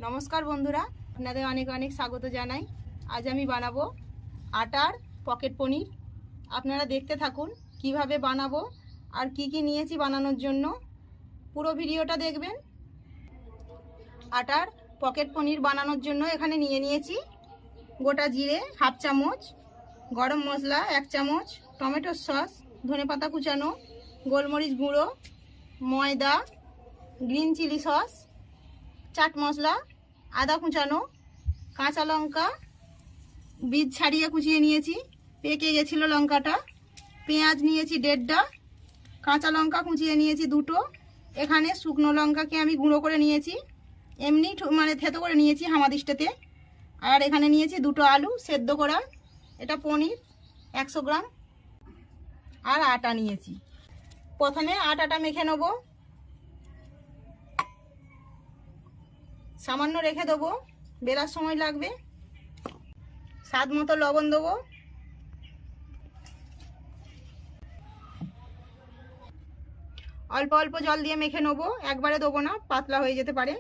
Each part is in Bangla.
নমস্কার বন্ধুরা, আপনাদের অনেক অনেক স্বাগত জানাই। আজ আমি বানাবো আটার পকেট পনির। আপনারা দেখতে থাকুন কিভাবে বানাবো আর কি কি নিয়েছি বানানোর জন্য। পুরো ভিডিওটা দেখবেন। আটার পকেট পনির বানানোর জন্য এখানে নিয়েছি গোটা জিরে হাফ চামচ, গরম মশলা 1 চামচ, টমেটো সস, ধনেপাতা কুচানো, গোলমরিচ গুঁড়ো, ময়দা, green chilli sauce, chaat masala, আদা কুচানো, কাঁচা লঙ্কা বীজ ছাড়িয়ে কুচিয়ে নিয়েছি, পেকে গেছিলো লঙ্কাটা, পেঁয়াজ নিয়েছি 1.5টা, কাঁচা লঙ্কা কুচিয়ে নিয়েছি 2টো, এখানে শুকনো লঙ্কাকে আমি গুঁড়ো করে নিয়েছি, এমনি মানে থেতো করে নিয়েছি হামাদিস্তাতে। আর এখানে নিয়েছি 2টো আলু সেদ্ধ করা, এটা পনির 100 গ্রাম। আর আটা নিয়েছি। প্রথমে আটাটা মেখে নেব, সামান্য রেখে দেবো, বেলার সময় লাগবে। স্বাদ মতো লবণ দেবো, অল্প অল্প জল দিয়ে মেখে নেবো, একবারে দেবো না, পাতলা হয়ে যেতে পারে।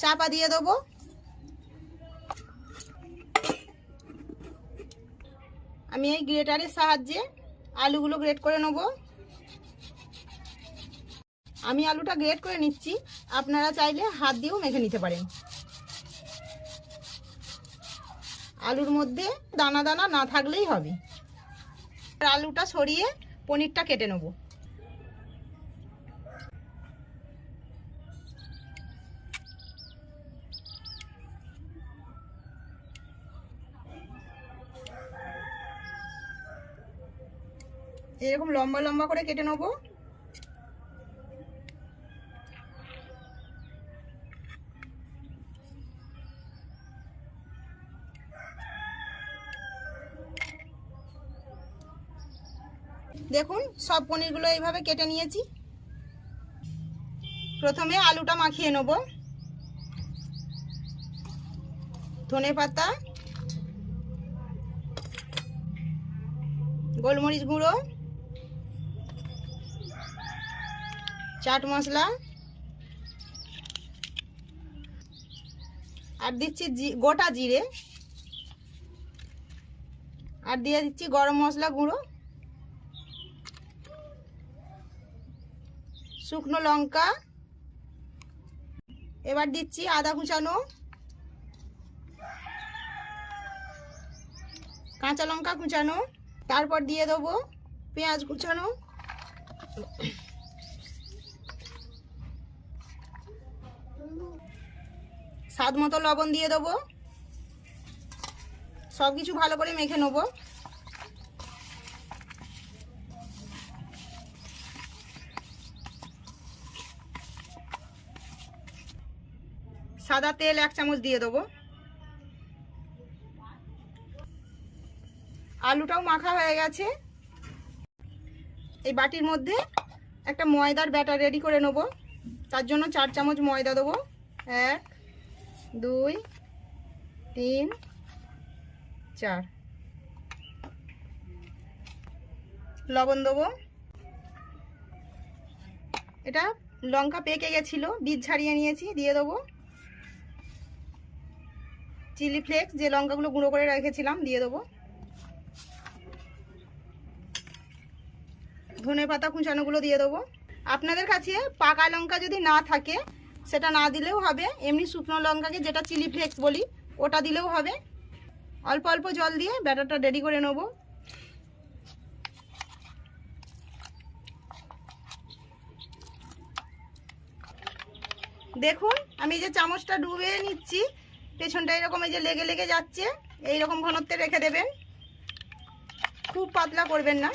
চাপা দিয়ে দেবো। আমি এই গ্রেটারের সাহায্যে আলুগুলো গ্রেট করে নেব। আমি আলুটা গ্রেট করে নিচ্ছি, আপনারা চাইলে হাত দিয়েও মেখে নিতে পারেন। আলুর মধ্যে দানা দানা না থাকলেই হবে। আর আলুটা সরিয়ে পনিরটা কেটে নেব। এরকম লম্বা লম্বা করে কেটে নেব। দেখুন সব পনিরগুলো এইভাবে কেটে নিয়েছি। প্রথমে আলুটা মাখিয়ে নেব। ধনেপাতা, গোলমরিচ গুঁড়ো, চাট মশলা, আর দিচ্ছি গোটা জিরে, আর দিয়ে দিচ্ছি গরম মশলা গুঁড়ো, শুকনো লঙ্কা, এবার দিচ্ছি আদা কুচানো, কাঁচা লঙ্কা কুচানো, তারপর দিয়ে দেবো পেঁয়াজ কুচানো, স্বাদ মতো লবণ দিয়ে দেবো। সব কিছু ভালো করে মেখে নেবো। সাদা তেল 1 চামচ দিয়ে দেবো। আলুটাও মাখা হয়ে গেছে। এই বাটির মধ্যে একটা ময়দার ব্যাটার রেডি করে নেব। তার জন্য 4 চামচ ময়দা দেবো। 1 2 3 4, লবণ দেবো। এটা লঙ্কা পেকে গেছিলো, বীজ ছাড়িয়ে নিয়েছি, দিয়ে দেবো। চিলি ফ্লেক্স, যে লঙ্কাগুলো গুঁড়ো করে রেখেছিলাম, দিয়ে দেবো। ধনেপাতা কুচানোগুলো দিয়ে দেবো। আপনাদের কাছে পাকা লঙ্কা যদি না থাকে সেটা না দিলেও হবে, এমনি শুকনো লঙ্কাকে যেটা চিলি ফ্লেক্স বলি ওটা দিলেও হবে। অল্প অল্প জল দিয়ে ব্যাটারটা রেডি করে নেব। দেখুন আমি যে চামচটা ডুবে নিচ্ছি, পেছনটা এরকম এই যে লেগে লেগে যাচ্ছে, এইরকম ঘনত্বে রেখে দেবেন, খুব পাতলা করবেন না।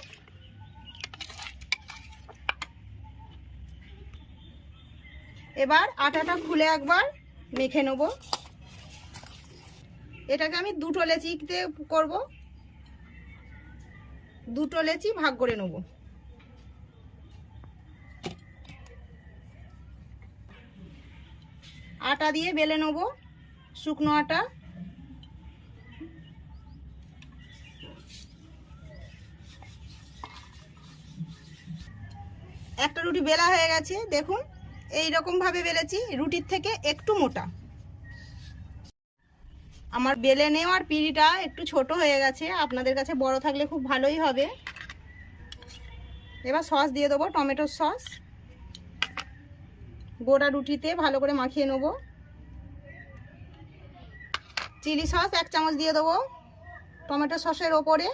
এবার আটাটা খুলে একবার মেখে নেব। এটাকে আমি 2টো লেচিতে করব, 2টো লেচি ভাগ করে নেব। আটা দিয়ে বেলে নেব, শুকনো আটা। একটা রুটি বেলা হয়ে গেছে, দেখুন এই রকম ভাবে বেলেছি, রুটির থেকে একটু মোটা। আমার বেলে নেওয়ার পিঁড়িটা একটু ছোট হয়ে গেছে, আপনাদের কাছে বড় থাকলে খুব ভালোই হবে। এবার সস দিয়ে দেবো, টমেটোর সস। গোটা রুটিতে ভালো করে মাখিয়ে নেব। চিলি সস 1 চামচ দিয়ে দেবো টমেটো সসের ওপরে।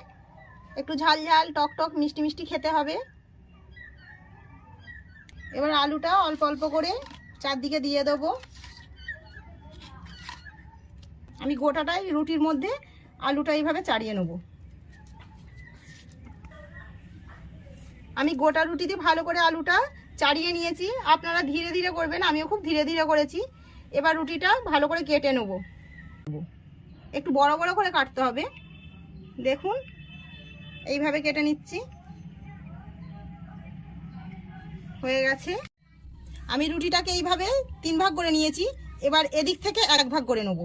একটু ঝাল ঝাল টক টক মিষ্টি মিষ্টি খেতে হবে। এবার আলুটা অল্প অল্প করে চারদিকে দিয়ে দেবো। আমি গোটাটাই রুটির মধ্যে আলুটা এইভাবে চাড়িয়ে নেব। আমি গোটা রুটি দিয়ে ভালো করে আলুটা চাড়িয়ে নিয়েছি। আপনারা ধীরে ধীরে করবেন, আমিও খুব ধীরে ধীরে করেছি। এবার রুটিটা ভালো করে কেটে নেব। একটু বড় বড় করে কাটতে হবে, দেখুন এইভাবে কেটে নিচ্ছি। হয়ে গেছে। আমি রুটিটাকে এইভাবে 3 ভাগ করে নিয়েছি। এবার এদিক থেকে 1 ভাগ করে নেব।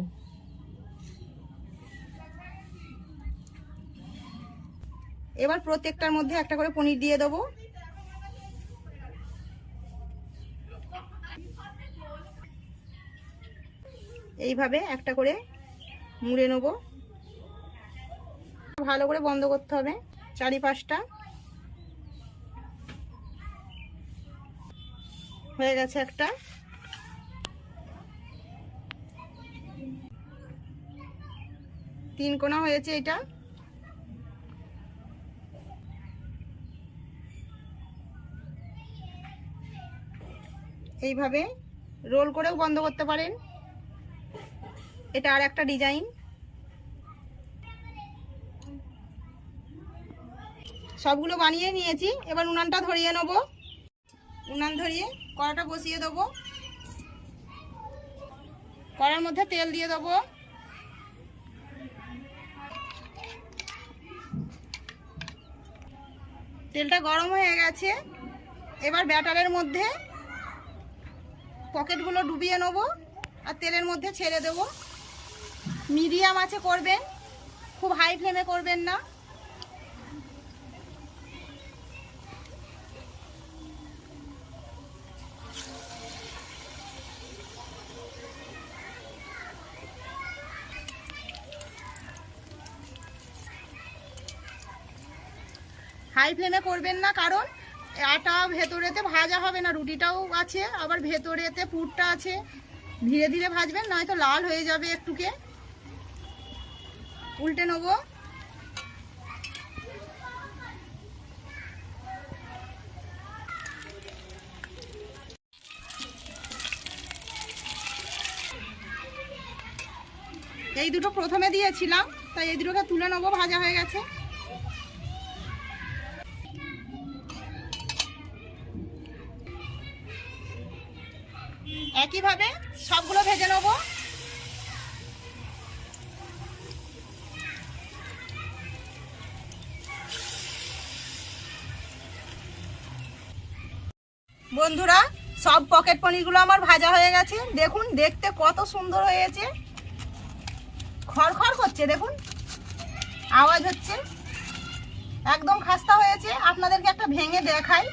এবার প্রত্যেকটার মধ্যে একটা করে পনির দিয়ে দেবো। এইভাবে একটা করে মুড়ে নেব। ভালো করে বন্ধ করতে হবে চারিপাশটা। হয়ে গেছে একটা। তিন কোণা হয়েছে এটা। এইভাবে রোল করেও বন্ধ করতে পারেন। এটা আর একটা ডিজাইন। সবগুলো বানিয়ে নিয়েছি। এবার উনানটা ধরিয়ে নেব। উনান ধরিয়ে কড়াটা বসিয়ে দেবো। কড়ার মধ্যে তেল দিয়ে দেবো। তেলটা গরম হয়ে গেছে। এবার ব্যাটারের মধ্যে পকেটগুলো ডুবিয়ে নেব আর তেলের মধ্যে ছেড়ে দেব। মিডিয়াম আঁচে করবেন, খুব হাই ফ্লেমে করবেন না। হাই ফ্লেমে করবেন না, কারণ আটা ভেতরেতে ভাজা হবে না, রুটিটাও আছে আবার ভেতরেতে পুরটা আছে। ধীরে ধীরে ভাজবেন, নয়তো লাল হয়ে যাবে একটুকে। উল্টে নেব। এই দুটো প্রথমে দিয়েছিলাম, তাই এই দুটোকে তুলে নেবো, ভাজা হয়ে গেছে। একইভাবে সবগুলো ভেজে নেব। বন্ধুরা, সব পকেট পনিরগুলো আমার ভাজা হয়ে গেছে। দেখুন দেখতে কত সুন্দর হয়েছে, খড়খড় করছে, দেখুন আওয়াজ হচ্ছে, একদম খাস্তা হয়েছে। আপনাদেরকে একটা ভেঙে দেখাই।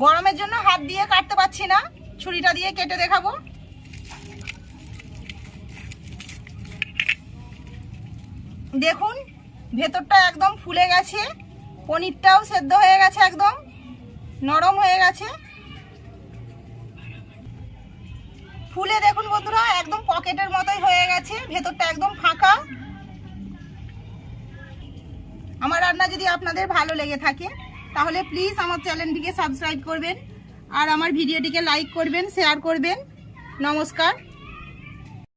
গরমের জন্য হাত দিয়ে কাটতে পারছি না, ছুরিটা দিয়ে কেটে দেখাবো। দেখুন ভেতরটা একদম ফুলে গেছে, পনিরটাও সেদ্ধ হয়ে গেছে, একদম নরম হয়ে গেছে। ফুলে দেখুন বন্ধুরা একদম পকেটের মতোই হয়ে গেছে, ভেতরটা একদম ফাঁকা। আমার রান্না যদি আপনাদের ভালো লেগে থাকে তাহলে প্লিজ আমার চ্যানেলটিকে সাবস্ক্রাইব করবেন আর আমার ভিডিওটিকে লাইক করবেন, শেয়ার করবেন। নমস্কার।